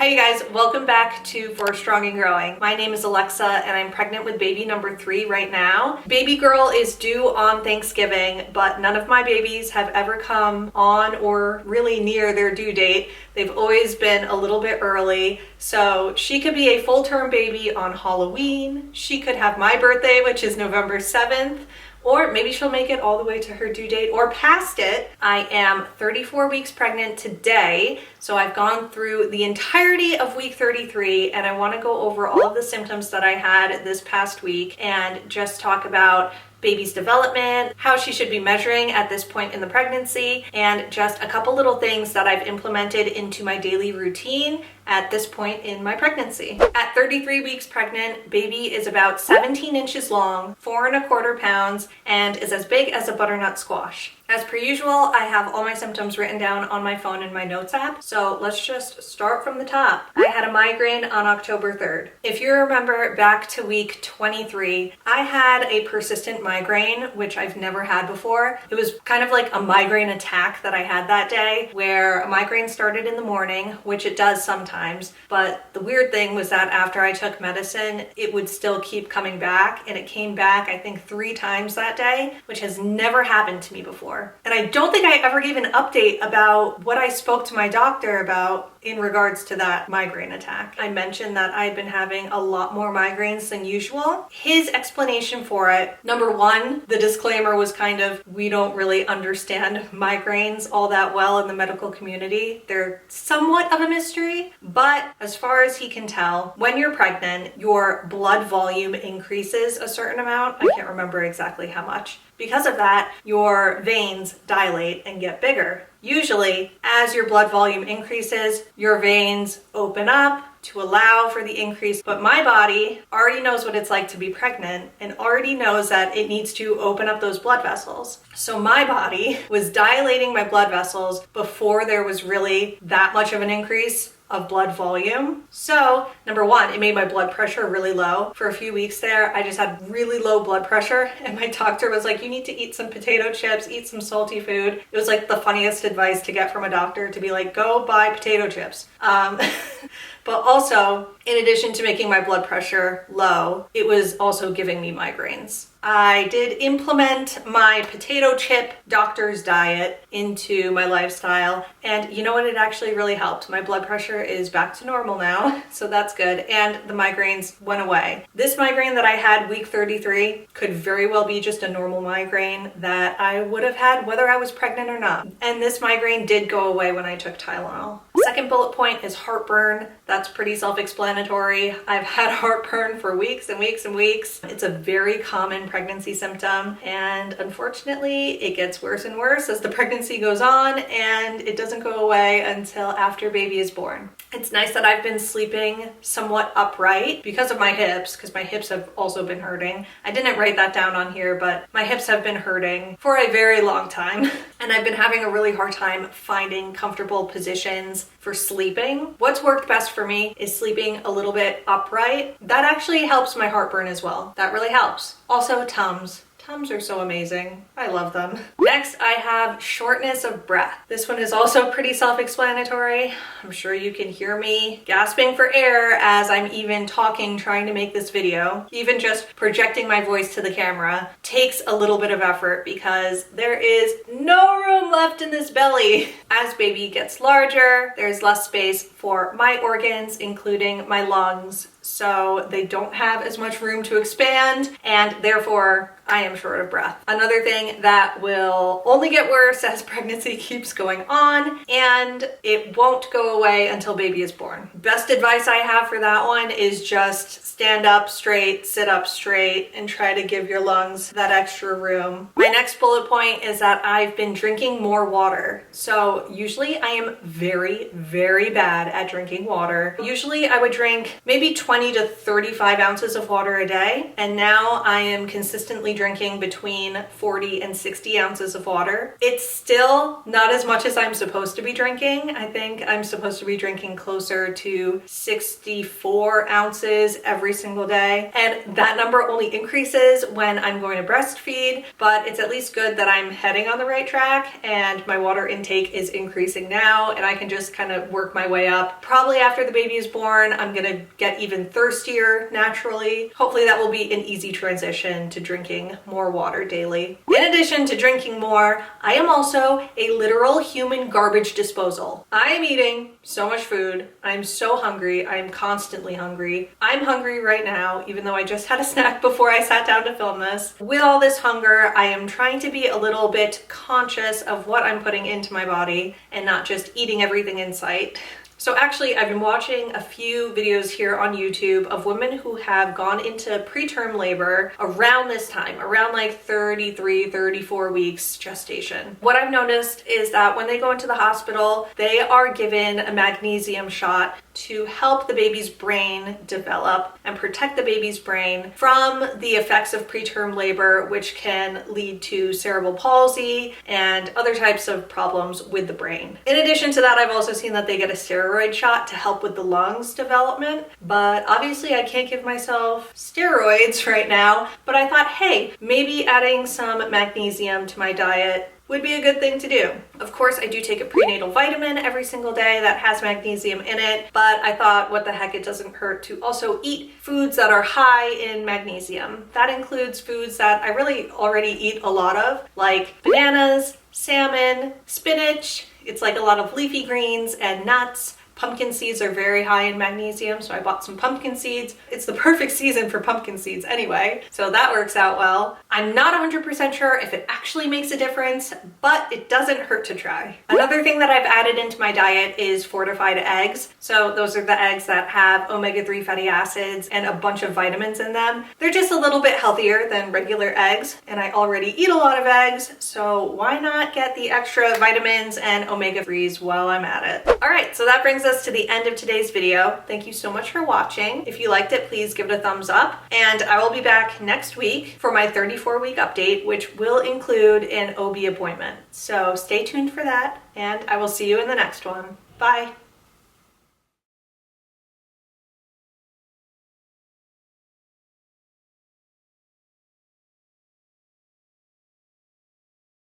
Hi you guys, welcome back to For Strong and Growing. My name is Alexa and I'm pregnant with baby number 3 right now. Baby girl is due on Thanksgiving, but none of my babies have ever come on or really near their due date. They've always been a little bit early. So she could be a full-term baby on Halloween. She could have my birthday, which is November 7th. Or maybe she'll make it all the way to her due date or past it. I am 34 weeks pregnant today, so I've gone through the entirety of week 33, and I want to go over all of the symptoms that I had this past week and just talk about baby's development, how she should be measuring at this point in the pregnancy, and just a couple little things that I've implemented into my daily routine at this point in my pregnancy. At 33 weeks pregnant, baby is about 17 inches long, 4¼ pounds, and is as big as a butternut squash. As per usual, I have all my symptoms written down on my phone in my notes app, so let's just start from the top. I had a migraine on October 3rd. If you remember back to week 23, I had a persistent migraine, which I've never had before. It was kind of like a migraine attack that I had that day, where a migraine started in the morning, which it does sometimes, but the weird thing was that after I took medicine, it would still keep coming back, and it came back I think 3 times that day, which has never happened to me before. And I don't think I ever gave an update about what I spoke to my doctor about in regards to that migraine attack. I mentioned that I'd been having a lot more migraines than usual. His explanation for it, number one, the disclaimer was kind of, we don't really understand migraines all that well in the medical community. They're somewhat of a mystery, but as far as he can tell, when you're pregnant, your blood volume increases a certain amount. I can't remember exactly how much. Because of that, your veins dilate and get bigger. Usually, as your blood volume increases, your veins open up to allow for the increase. But my body already knows what it's like to be pregnant and already knows that it needs to open up those blood vessels. So my body was dilating my blood vessels before there was really that much of an increase of blood volume. So number one, it made my blood pressure really low. For a few weeks there, I just had really low blood pressure, and my doctor was like, you need to eat some potato chips, eat some salty food. It was like the funniest advice to get from a doctor, to be like, go buy potato chips. But also, in addition to making my blood pressure low, it was also giving me migraines. I did implement my potato chip doctor's diet into my lifestyle, and you know what? It actually really helped. My blood pressure is back to normal now, so that's good, and the migraines went away. This migraine that I had week 33 could very well be just a normal migraine that I would have had whether I was pregnant or not. And this migraine did go away when I took Tylenol. Second bullet point is heartburn. That's pretty self-explanatory. I've had heartburn for weeks and weeks and weeks. It's a very common pregnancy symptom, and unfortunately it gets worse and worse as the pregnancy goes on, and it doesn't go away until after baby is born. It's nice that I've been sleeping somewhat upright because of my hips, because my hips have also been hurting. I didn't write that down on here, but my hips have been hurting for a very long time, and I've been having a really hard time finding comfortable positions for sleeping. What's worked best for me is sleeping a little bit upright. That actually helps my heartburn as well. That really helps. Also, Tums. Tums are so amazing. I love them. Next, I have shortness of breath. This one is also pretty self-explanatory. I'm sure you can hear me gasping for air as I'm even talking, trying to make this video. Even just projecting my voice to the camera takes a little bit of effort because there is no room left in this belly. As baby gets larger, there's less space for my organs, including my lungs, so they don't have as much room to expand, and therefore I am short of breath. Another thing that will only get worse as pregnancy keeps going on, and it won't go away until baby is born. Best advice I have for that one is just stand up straight, sit up straight, and try to give your lungs that extra room. My next bullet point is that I've been drinking more water. So usually I am very, very bad at drinking water. Usually I would drink maybe 20 20 to 35 ounces of water a day, and now I am consistently drinking between 40 and 60 ounces of water. It's still not as much as I'm supposed to be drinking. I think I'm supposed to be drinking closer to 64 ounces every single day, and that number only increases when I'm going to breastfeed, but it's at least good that I'm heading on the right track and my water intake is increasing now, and I can just kind of work my way up. Probably after the baby is born, I'm gonna get even thirstier naturally. Hopefully that will be an easy transition to drinking more water daily. In addition to drinking more, I am also a literal human garbage disposal. I am eating so much food. I'm so hungry. I'm constantly hungry. I'm hungry right now, even though I just had a snack before I sat down to film this. With all this hunger, I am trying to be a little bit conscious of what I'm putting into my body and not just eating everything in sight. So actually, I've been watching a few videos here on YouTube of women who have gone into preterm labor around this time, around like 33, 34 weeks gestation. What I've noticed is that when they go into the hospital, they are given a magnesium shot to help the baby's brain develop and protect the baby's brain from the effects of preterm labor, which can lead to cerebral palsy and other types of problems with the brain. In addition to that, I've also seen that they get a steroid shot to help with the lungs development, but obviously I can't give myself steroids right now, but I thought, hey, maybe adding some magnesium to my diet would be a good thing to do. Of course, I do take a prenatal vitamin every single day that has magnesium in it, but I thought, what the heck, it doesn't hurt to also eat foods that are high in magnesium. That includes foods that I really already eat a lot of, like bananas, salmon, spinach. It's like a lot of leafy greens and nuts. Pumpkin seeds are very high in magnesium, so I bought some pumpkin seeds. It's the perfect season for pumpkin seeds anyway, so that works out well. I'm not 100% sure if it actually makes a difference, but it doesn't hurt to try. Another thing that I've added into my diet is fortified eggs. So those are the eggs that have omega-3 fatty acids and a bunch of vitamins in them. They're just a little bit healthier than regular eggs, and I already eat a lot of eggs, so why not get the extra vitamins and omega-3s while I'm at it? All right, so that brings us to the end of today's video. Thank you so much for watching. If you liked it, please give it a thumbs up, and I will be back next week for my 34-week update, which will include an OB appointment. So stay tuned for that, and I will see you in the next one. Bye.